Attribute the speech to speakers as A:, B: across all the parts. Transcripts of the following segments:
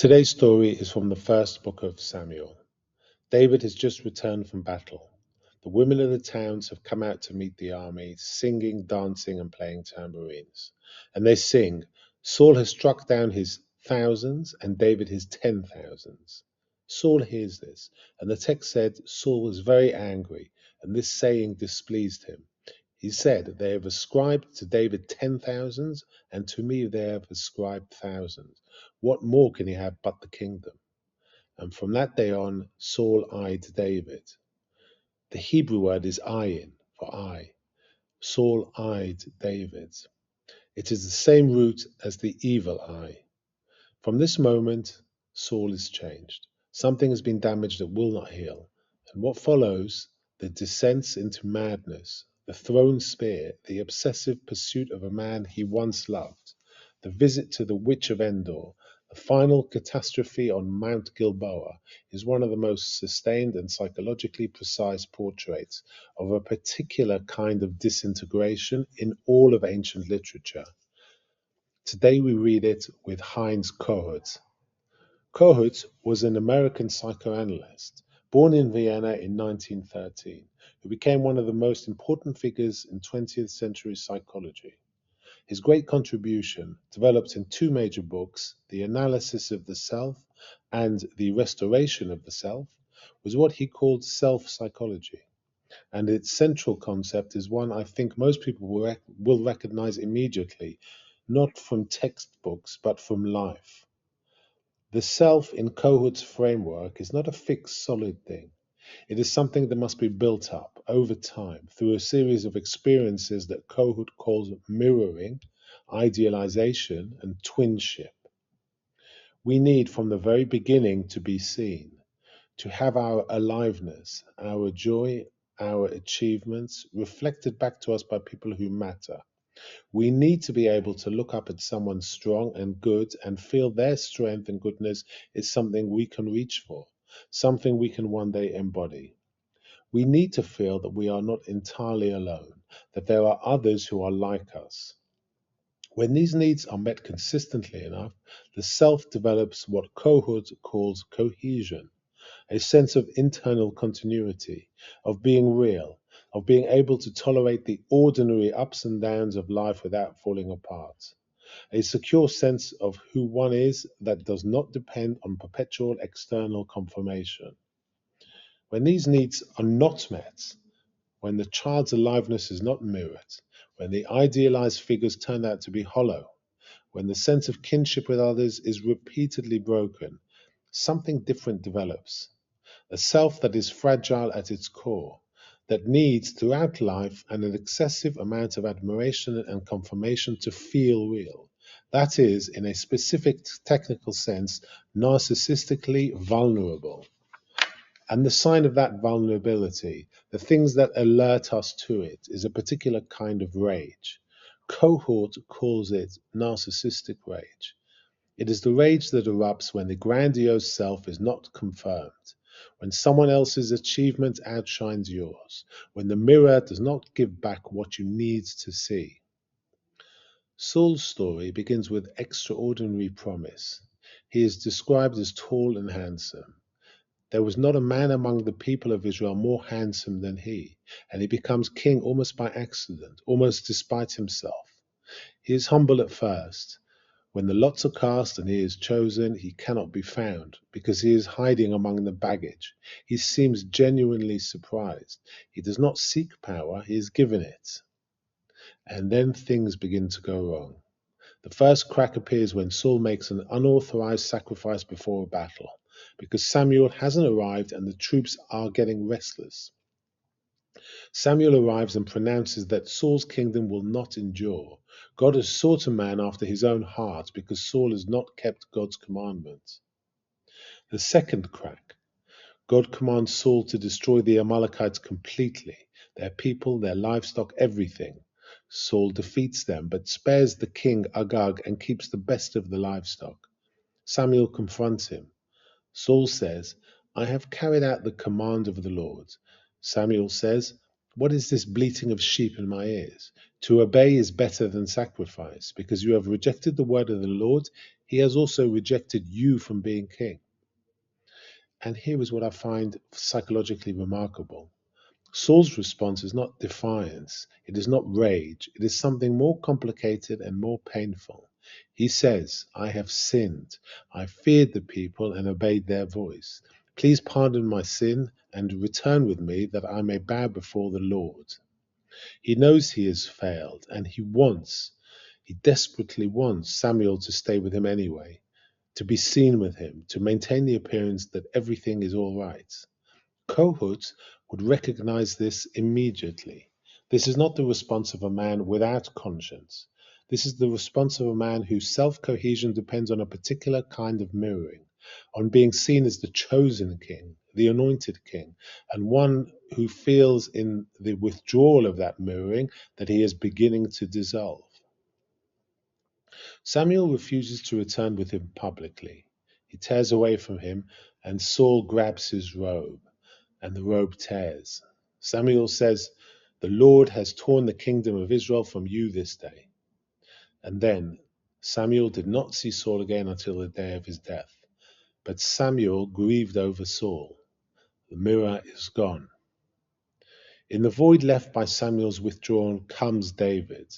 A: Today's story is from the first book of Samuel. David has just returned from battle. The women of the towns have come out to meet the army, singing, dancing, and playing tambourines. And they sing, Saul has struck down his thousands and David his 10,000s. Saul hears this, and the text said Saul was very angry, and this saying displeased him. He said, They have ascribed to David 10,000s, and to me they have ascribed thousands. What more can he have but the kingdom? And from that day on, Saul eyed David. The Hebrew word is ayin, for eye. Saul eyed David. It is the same root as the evil eye. From this moment, Saul is changed. Something has been damaged that will not heal. And what follows, the descent into madness, the thrown spear, the obsessive pursuit of a man he once loved, the visit to the witch of Endor, the final catastrophe on Mount Gilboa is one of the most sustained and psychologically precise portraits of a particular kind of disintegration in all of ancient literature. Today we read it with Heinz Kohut. Kohut was an American psychoanalyst born in Vienna in 1913, who became one of the most important figures in 20th century psychology. His great contribution, developed in two major books, The Analysis of the Self and The Restoration of the Self, was what he called self-psychology. And its central concept is one I think most people will recognize immediately, not from textbooks, but from life. The self in Kohut's framework is not a fixed, solid thing. It is something that must be built up over time through a series of experiences that Kohut calls mirroring, idealization, and twinship. We need from the very beginning to be seen, to have our aliveness, our joy, our achievements reflected back to us by people who matter. We need to be able to look up at someone strong and good and feel their strength and goodness is something we can reach for, something we can one day embody. We need to feel that we are not entirely alone, that there are others who are like us. When these needs are met consistently enough, the self develops what Kohut calls cohesion, a sense of internal continuity, of being real, of being able to tolerate the ordinary ups and downs of life without falling apart, a secure sense of who one is that does not depend on perpetual external confirmation. When these needs are not met, when the child's aliveness is not mirrored, when the idealized figures turn out to be hollow, when the sense of kinship with others is repeatedly broken, something different develops. A self that is fragile at its core, that needs throughout life an excessive amount of admiration and confirmation to feel real. That is, in a specific technical sense, narcissistically vulnerable. And the sign of that vulnerability, the things that alert us to it, is a particular kind of rage. Kohut calls it narcissistic rage. It is the rage that erupts when the grandiose self is not confirmed, when someone else's achievement outshines yours, when the mirror does not give back what you need to see. Saul's story begins with extraordinary promise. He is described as tall and handsome. There was not a man among the people of Israel more handsome than he, and he becomes king almost by accident, almost despite himself. He is humble at first. When the lots are cast and he is chosen, he cannot be found because he is hiding among the baggage. He seems genuinely surprised. He does not seek power, he is given it. And then things begin to go wrong. The first crack appears when Saul makes an unauthorized sacrifice before a battle, because Samuel hasn't arrived and the troops are getting restless. Samuel arrives and pronounces that Saul's kingdom will not endure. God has sought a man after his own heart because Saul has not kept God's commandment. The second crack, God commands Saul to destroy the Amalekites completely, their people, their livestock, everything. Saul defeats them, but spares the king Agag and keeps the best of the livestock. Samuel confronts him. Saul says, I have carried out the command of the Lord. Samuel says, what is this bleating of sheep in my ears? To obey is better than sacrifice. Because you have rejected the word of the Lord, He has also rejected you from being king. And here is what I find psychologically remarkable. Saul's response is not defiance, it is not rage, it is something more complicated and more painful. He says, I have sinned. I feared the people and obeyed their voice. Please pardon my sin and return with me that I may bow before the Lord. He knows he has failed and he desperately wants Samuel to stay with him anyway, to be seen with him, to maintain the appearance that everything is all right. Kohut would recognize this immediately. This is not the response of a man without conscience. This is the response of a man whose self-cohesion depends on a particular kind of mirroring, on being seen as the chosen king, the anointed king, and one who feels in the withdrawal of that mirroring that he is beginning to dissolve. Samuel refuses to return with him publicly. He tears away from him, and Saul grabs his robe, and the robe tears. Samuel says, The Lord has torn the kingdom of Israel from you this day. And then Samuel did not see Saul again until the day of his death. But Samuel grieved over Saul. The mirror is gone. In the void left by Samuel's withdrawal comes David.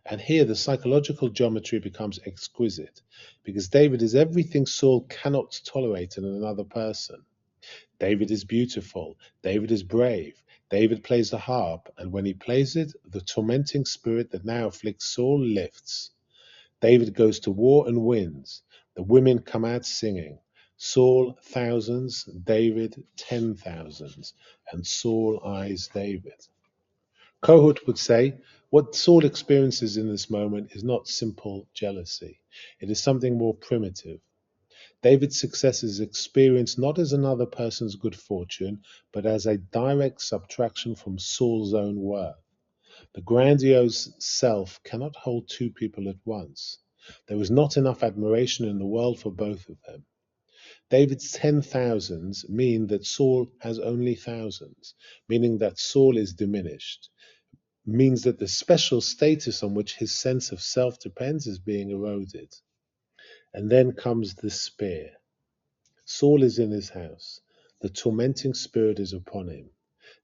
A: And here the psychological geometry becomes exquisite, because David is everything Saul cannot tolerate in another person. David is beautiful, David is brave, David plays the harp, and when he plays it, the tormenting spirit that now afflicts Saul lifts. David goes to war and wins. The women come out singing. Saul thousands, David 10,000s, and Saul eyes David. Kohut would say, what Saul experiences in this moment is not simple jealousy. It is something more primitive. David's success is experienced not as another person's good fortune, but as a direct subtraction from Saul's own worth. The grandiose self cannot hold two people at once. There is not enough admiration in the world for both of them. David's 10,000s mean that Saul has only thousands, meaning that Saul is diminished. Means that the special status on which his sense of self depends is being eroded. And then comes the spear. Saul is in his house. The tormenting spirit is upon him.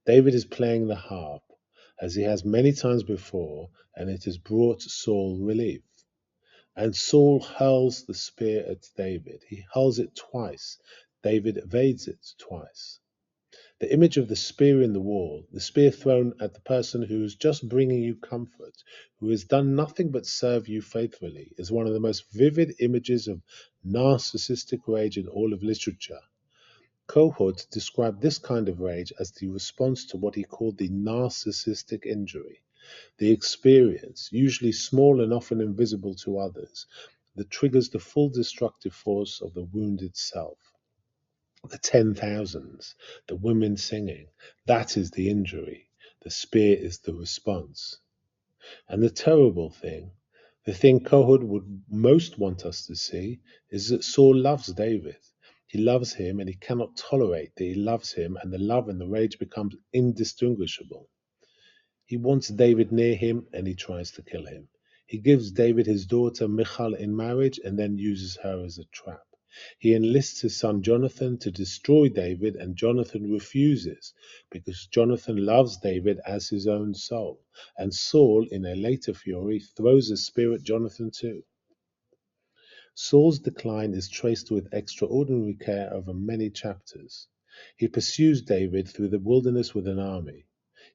A: David is playing the harp, as he has many times before, and it has brought Saul relief. And Saul hurls the spear at David. He hurls it twice. David evades it twice. The image of the spear in the wall, the spear thrown at the person who is just bringing you comfort, who has done nothing but serve you faithfully, is one of the most vivid images of narcissistic rage in all of literature. Kohut described this kind of rage as the response to what he called the narcissistic injury, the experience, usually small and often invisible to others, that triggers the full destructive force of the wounded self. The 10,000s, the women singing, that is the injury. The spear is the response. And the terrible thing, the thing Kohut would most want us to see, is that Saul loves David. He loves him and he cannot tolerate that he loves him, and the love and the rage becomes indistinguishable. He wants David near him and he tries to kill him. He gives David his daughter Michal in marriage and then uses her as a trap. He enlists his son Jonathan to destroy David, and Jonathan refuses because Jonathan loves David as his own soul. And Saul, in a later fury, throws a spear at Jonathan too. Saul's decline is traced with extraordinary care over many chapters. He pursues David through the wilderness with an army.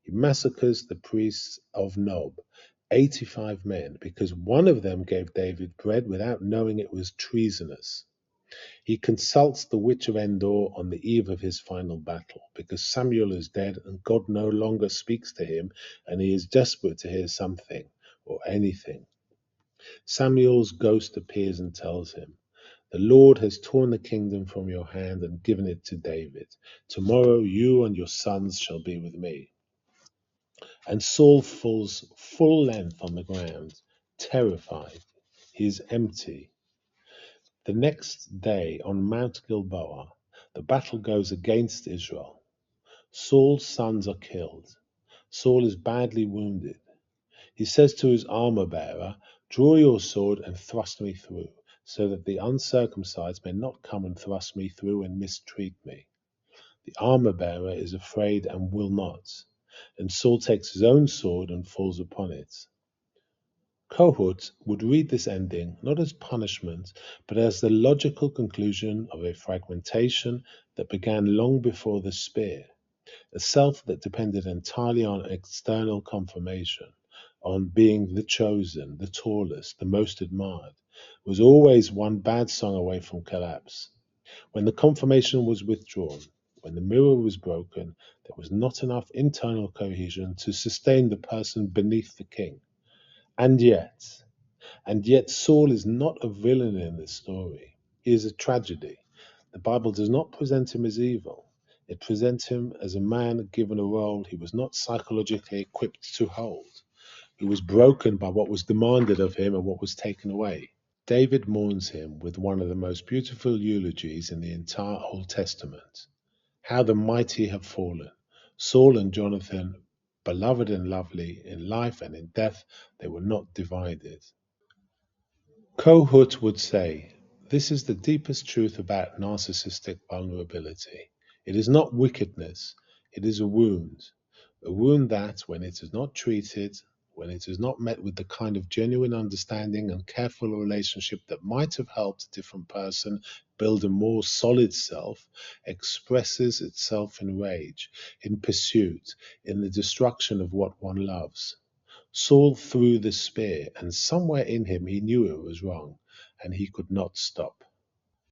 A: He massacres the priests of Nob, 85 men, because one of them gave David bread without knowing it was treasonous. He consults the witch of Endor on the eve of his final battle, because Samuel is dead and God no longer speaks to him, and he is desperate to hear something or anything. Samuel's ghost appears and tells him, The Lord has torn the kingdom from your hand and given it to David. Tomorrow you and your sons shall be with me. And Saul falls full length on the ground, terrified. He is empty. The next day on Mount Gilboa, the battle goes against Israel. Saul's sons are killed. Saul is badly wounded. He says to his armor bearer, Draw your sword and thrust me through. so that the uncircumcised may not come and thrust me through and mistreat me. The armor bearer is afraid and will not, and Saul takes his own sword and falls upon it. Kohut would read this ending not as punishment, but as the logical conclusion of a fragmentation that began long before the spear, a self that depended entirely on external confirmation, on being the chosen, the tallest, the most admired, was always one bad song away from collapse. When the confirmation was withdrawn, when the mirror was broken, there was not enough internal cohesion to sustain the person beneath the king. And yet Saul is not a villain in this story. He is a tragedy. The Bible does not present him as evil. It presents him as a man given a role he was not psychologically equipped to hold. He was broken by what was demanded of him and what was taken away. David mourns him with one of the most beautiful eulogies in the entire Old Testament. How the mighty have fallen. Saul and Jonathan, beloved and lovely, in life and in death, they were not divided. Kohut would say, this is the deepest truth about narcissistic vulnerability. It is not wickedness, it is a wound that, when it is not treated, when it is not met with the kind of genuine understanding and careful relationship that might have helped a different person build a more solid self, expresses itself in rage, in pursuit, in the destruction of what one loves. Saul threw the spear, and somewhere in him he knew it was wrong, and he could not stop.